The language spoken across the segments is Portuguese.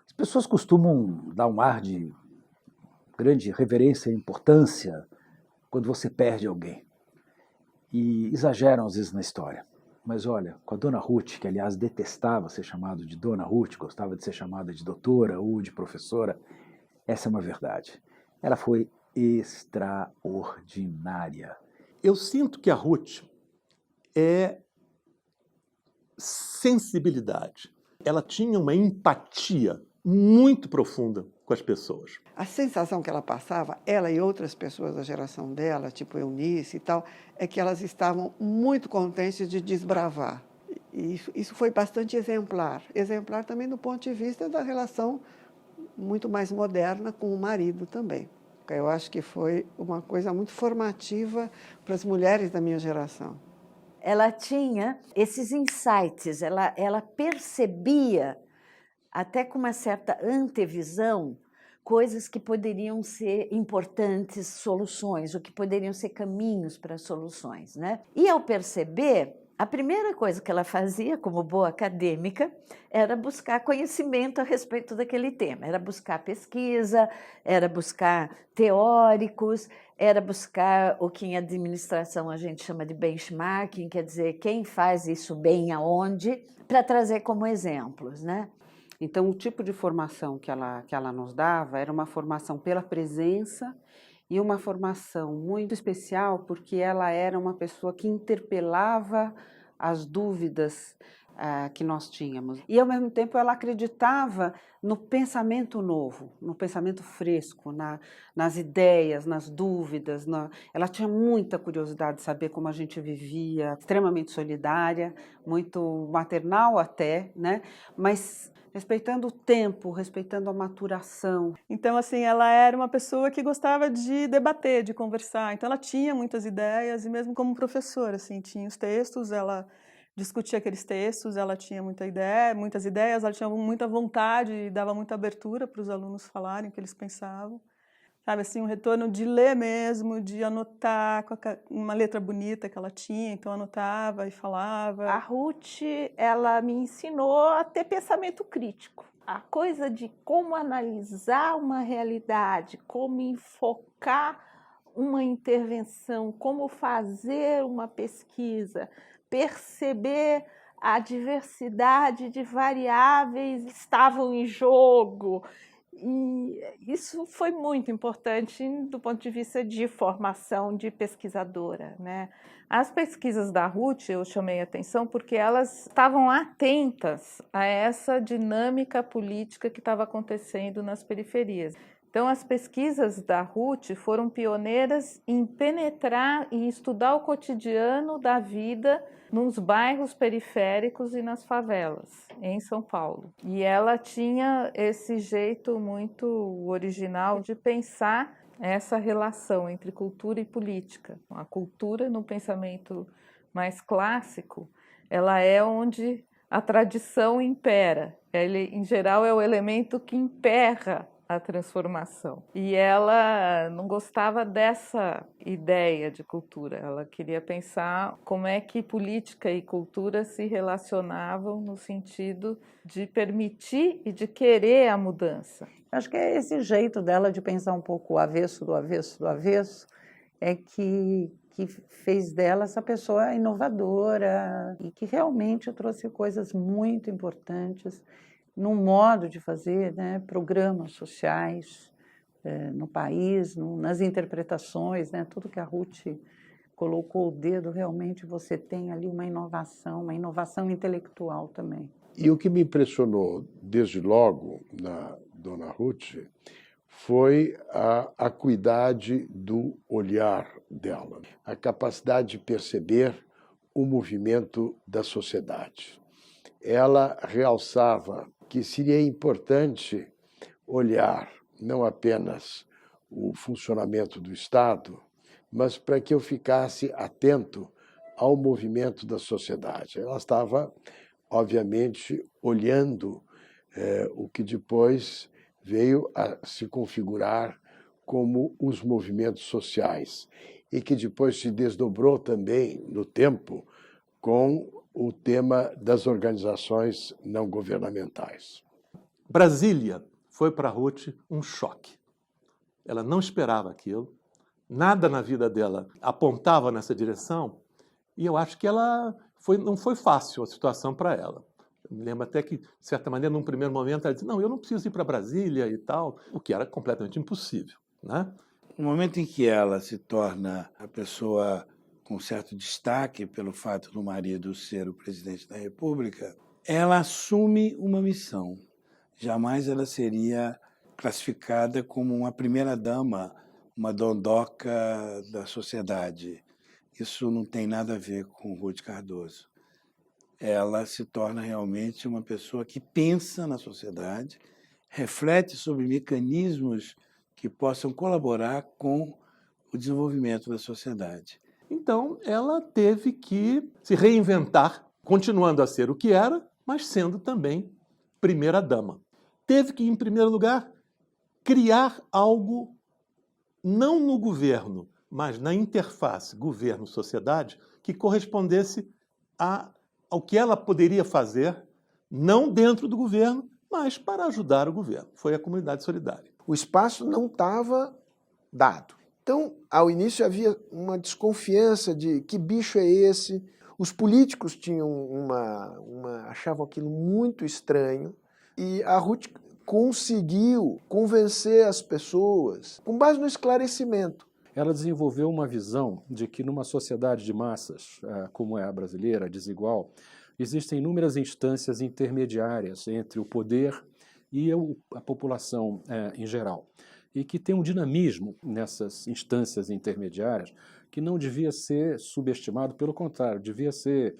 As pessoas costumam dar um ar de grande reverência e importância quando você perde alguém. E exageram às vezes na história. Mas olha, com a Dona Ruth, que aliás detestava ser chamada de Dona Ruth, gostava de ser chamada de doutora ou de professora, essa é uma verdade. Ela foi extraordinária. Eu sinto que a Ruth é sensibilidade. Ela tinha uma empatia muito profunda com as pessoas. A sensação que ela passava, ela e outras pessoas da geração dela, tipo Eunice e tal, é que elas estavam muito contentes de desbravar. E isso foi bastante exemplar. Exemplar também do ponto de vista da relação muito mais moderna com o marido também. Eu acho que foi uma coisa muito formativa para as mulheres da minha geração. Ela tinha esses insights, ela percebia, até com uma certa antevisão, coisas que poderiam ser importantes soluções, ou que poderiam ser caminhos para soluções, né? E ao perceber, a primeira coisa que ela fazia, como boa acadêmica, era buscar conhecimento a respeito daquele tema, era buscar pesquisa, era buscar teóricos, era buscar o que em administração a gente chama de benchmarking, quer dizer, quem faz isso bem aonde, para trazer como exemplos, né? Então, o tipo de formação que ela nos dava era uma formação pela presença e uma formação muito especial porque ela era uma pessoa que interpelava as dúvidas que nós tínhamos. E, ao mesmo tempo, ela acreditava no pensamento novo, no pensamento fresco, nas ideias, nas dúvidas. Ela tinha muita curiosidade de saber como a gente vivia, extremamente solidária, muito maternal até, né? Mas respeitando o tempo, respeitando a maturação. Então, assim, ela era uma pessoa que gostava de debater, de conversar. Então, ela tinha muitas ideias, e mesmo como professora, assim, tinha os textos, ela discutia aqueles textos, ela tinha muitas ideias, ela tinha muita vontade e dava muita abertura para os alunos falarem o que eles pensavam. Sabe, assim, um retorno de ler mesmo, de anotar, com uma letra bonita que ela tinha, então anotava e falava. A Ruth, ela me ensinou a ter pensamento crítico. A coisa de como analisar uma realidade, como enfocar uma intervenção, como fazer uma pesquisa, perceber a diversidade de variáveis que estavam em jogo. E isso foi muito importante do ponto de vista de formação de pesquisadora, né? As pesquisas da Ruth eu chamei a atenção porque elas estavam atentas a essa dinâmica política que estava acontecendo nas periferias. Então, as pesquisas da Ruth foram pioneiras em penetrar e estudar o cotidiano da vida nos bairros periféricos e nas favelas, em São Paulo. E ela tinha esse jeito muito original de pensar essa relação entre cultura e política. A cultura, no pensamento mais clássico, ela é onde a tradição impera. Ele, em geral, é o elemento que emperra a transformação. E ela não gostava dessa ideia de cultura. Ela queria pensar como é que política e cultura se relacionavam no sentido de permitir e de querer a mudança. Acho que é esse jeito dela de pensar um pouco o avesso do avesso do avesso é que fez dela essa pessoa inovadora e que realmente trouxe coisas muito importantes no modo de fazer, né, programas sociais no país, nas interpretações, né, tudo que a Ruth colocou o dedo, realmente você tem ali uma inovação intelectual também. E o que me impressionou desde logo na Dona Ruth foi a acuidade do olhar dela, a capacidade de perceber o movimento da sociedade. Ela realçava que seria importante olhar não apenas o funcionamento do Estado, mas para que eu ficasse atento ao movimento da sociedade. Ela estava, obviamente, olhando o que depois veio a se configurar como os movimentos sociais e que depois se desdobrou também no tempo com o tema das organizações não governamentais. Brasília foi para Ruth um choque. Ela não esperava aquilo, nada na vida dela apontava nessa direção, e eu acho que não foi fácil a situação para ela. Eu me lembro até que, de certa maneira, num primeiro momento, ela disse, não, eu não preciso ir para Brasília e tal, o que era completamente impossível, né? No momento em que ela se torna a pessoa com certo destaque pelo fato do marido ser o presidente da República, ela assume uma missão. Jamais ela seria classificada como uma primeira-dama, uma dondoca da sociedade. Isso não tem nada a ver com Ruth Cardoso. Ela se torna realmente uma pessoa que pensa na sociedade, reflete sobre mecanismos que possam colaborar com o desenvolvimento da sociedade. Então, ela teve que se reinventar, continuando a ser o que era, mas sendo também primeira-dama. Teve que, em primeiro lugar, criar algo, não no governo, mas na interface governo-sociedade, que correspondesse ao que ela poderia fazer, não dentro do governo, mas para ajudar o governo. Foi a Comunidade Solidária. O espaço não estava dado. Então, ao início havia uma desconfiança de que bicho é esse. Os políticos tinham achavam aquilo muito estranho, e a Ruth conseguiu convencer as pessoas com base no esclarecimento. Ela desenvolveu uma visão de que numa sociedade de massas, como é a brasileira, desigual, existem inúmeras instâncias intermediárias entre o poder e a população em geral, e que tem um dinamismo nessas instâncias intermediárias que não devia ser subestimado, pelo contrário, devia ser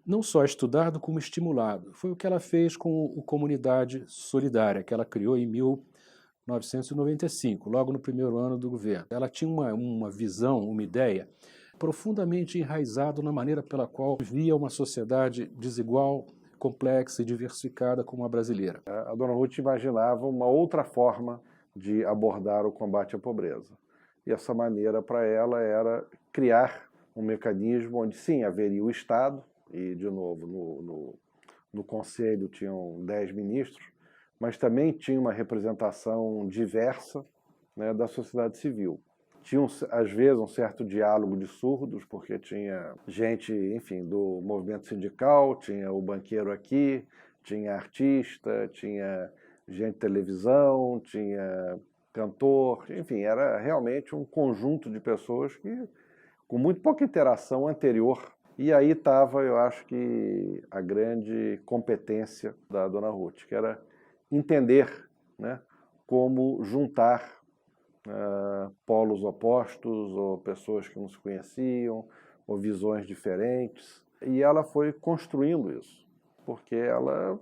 não só estudado, como estimulado. Foi o que ela fez com o Comunidade Solidária, que ela criou em 1995, logo no primeiro ano do governo. Ela tinha uma visão, uma ideia profundamente enraizada na maneira pela qual via uma sociedade desigual, complexa e diversificada como a brasileira. A dona Ruth imaginava uma outra forma de abordar o combate à pobreza. E essa maneira para ela era criar um mecanismo onde sim, haveria o Estado, e de novo no Conselho tinham 10 ministros, mas também tinha uma representação diversa, né, da sociedade civil. Tinha, às vezes, um certo diálogo de surdos, porque tinha gente, enfim, do movimento sindical, tinha o banqueiro aqui, tinha artista, tinha gente de televisão, tinha cantor, enfim, era realmente um conjunto de pessoas que, com muito pouca interação anterior. E aí estava, eu acho que, a grande competência da dona Ruth, que era entender, né, como juntar polos opostos, ou pessoas que não se conheciam, ou visões diferentes. E ela foi construindo isso, porque ela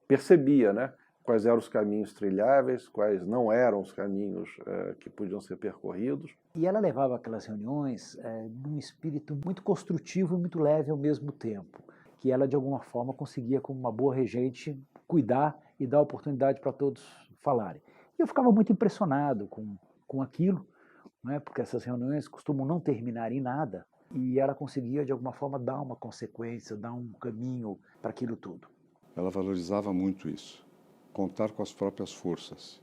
percebia, né, quais eram os caminhos trilháveis, quais não eram os caminhos que podiam ser percorridos. E ela levava aquelas reuniões num espírito muito construtivo e muito leve ao mesmo tempo, que ela, de alguma forma, conseguia, como uma boa regente, cuidar e dar oportunidade para todos falarem. E eu ficava muito impressionado com aquilo, né, porque essas reuniões costumam não terminar em nada, e ela conseguia, de alguma forma, dar uma consequência, dar um caminho para aquilo tudo. Ela valorizava muito isso, contar com as próprias forças,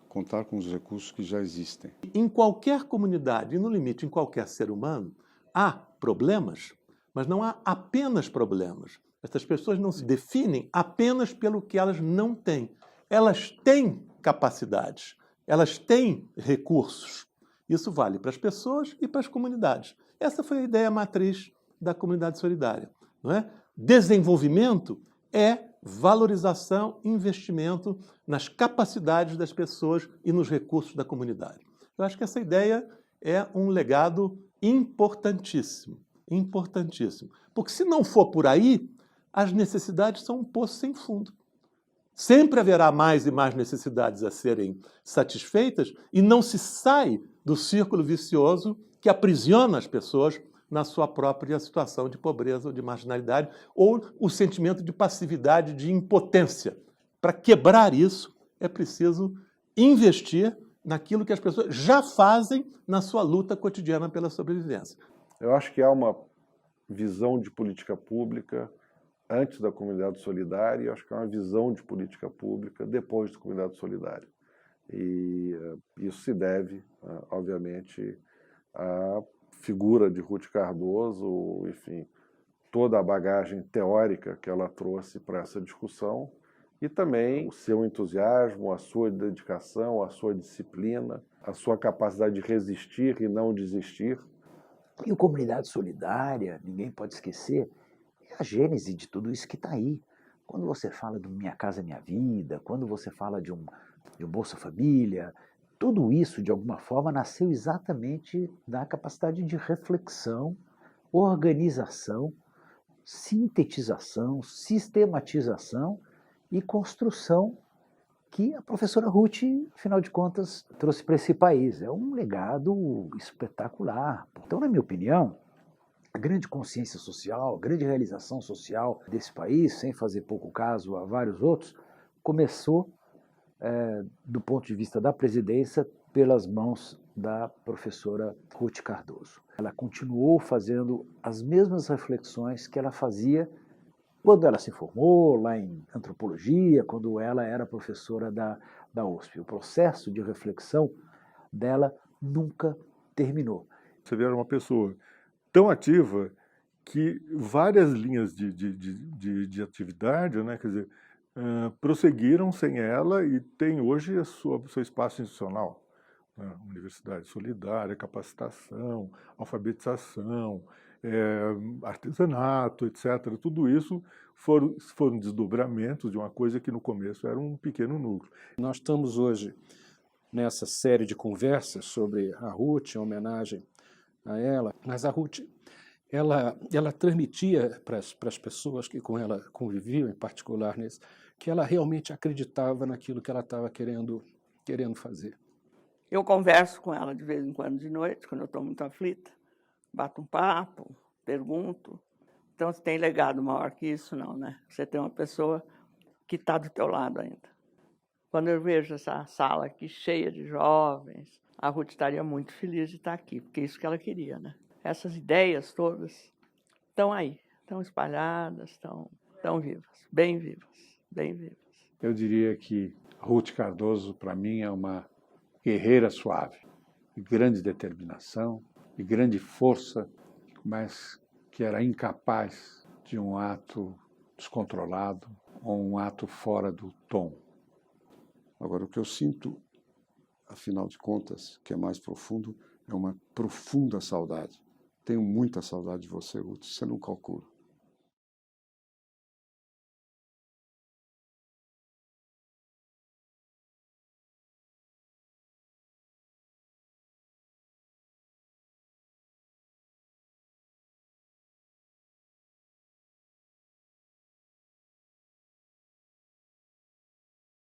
contar com os recursos que já existem. Em qualquer comunidade, e no limite em qualquer ser humano, há problemas, mas não há apenas problemas. Essas pessoas não se definem apenas pelo que elas não têm. Elas têm capacidades, elas têm recursos. Isso vale para as pessoas e para as comunidades. Essa foi a ideia matriz da Comunidade Solidária, não é? Desenvolvimento é valorização, investimento nas capacidades das pessoas e nos recursos da comunidade. Eu acho que essa ideia é um legado importantíssimo, importantíssimo. Porque se não for por aí, as necessidades são um poço sem fundo. Sempre haverá mais e mais necessidades a serem satisfeitas e não se sai do círculo vicioso que aprisiona as pessoas na sua própria situação de pobreza ou de marginalidade, ou o sentimento de passividade, de impotência. Para quebrar isso, é preciso investir naquilo que as pessoas já fazem na sua luta cotidiana pela sobrevivência. Eu acho que há uma visão de política pública antes da comunidade solidária, e acho que é uma visão de política pública depois da comunidade solidária. E isso se deve, obviamente, à figura de Ruth Cardoso, enfim, toda a bagagem teórica que ela trouxe para essa discussão, e também o seu entusiasmo, a sua dedicação, a sua disciplina, a sua capacidade de resistir e não desistir. E a comunidade solidária, ninguém pode esquecer, é a gênese de tudo isso que está aí. Quando você fala do Minha Casa Minha Vida, quando você fala de um Bolsa Família, tudo isso, de alguma forma, nasceu exatamente da capacidade de reflexão, organização, sintetização, sistematização e construção que a professora Ruth, afinal de contas, trouxe para esse país. É um legado espetacular. Então, na minha opinião, a grande consciência social, a grande realização social desse país, sem fazer pouco caso a vários outros, começou, do ponto de vista da presidência, pelas mãos da professora Ruth Cardoso. Ela continuou fazendo as mesmas reflexões que ela fazia quando ela se formou lá em antropologia, quando ela era professora da USP. O processo de reflexão dela nunca terminou. Você vê, era uma pessoa tão ativa que várias linhas de atividade, né, quer dizer, prosseguiram sem ela e tem hoje seu espaço institucional. Universidade solidária, capacitação, alfabetização, artesanato, etc. Tudo isso foram desdobramentos de uma coisa que no começo era um pequeno núcleo. Nós estamos hoje nessa série de conversas sobre a Ruth, em homenagem a ela, mas a Ruth, ela transmitia para as pessoas que com ela conviviam, em particular nisso, que ela realmente acreditava naquilo que ela estava querendo fazer. Eu converso com ela de vez em quando de noite, quando eu estou muito aflita, bato um papo, pergunto. Então, você tem legado maior que isso, não, né? Você tem uma pessoa que está do teu lado ainda. Quando eu vejo essa sala aqui cheia de jovens, a Ruth estaria muito feliz de estar aqui, porque é isso que ela queria, né? Essas ideias todas estão aí, estão espalhadas, estão vivas, bem vivas, bem vivas. Eu diria que Ruth Cardoso, para mim, é uma guerreira suave, de grande determinação, de grande força, mas que era incapaz de um ato descontrolado ou um ato fora do tom. Agora, o que eu sinto, afinal de contas, que é mais profundo, é uma profunda saudade. Tenho muita saudade de você, Ruth, você não calcula.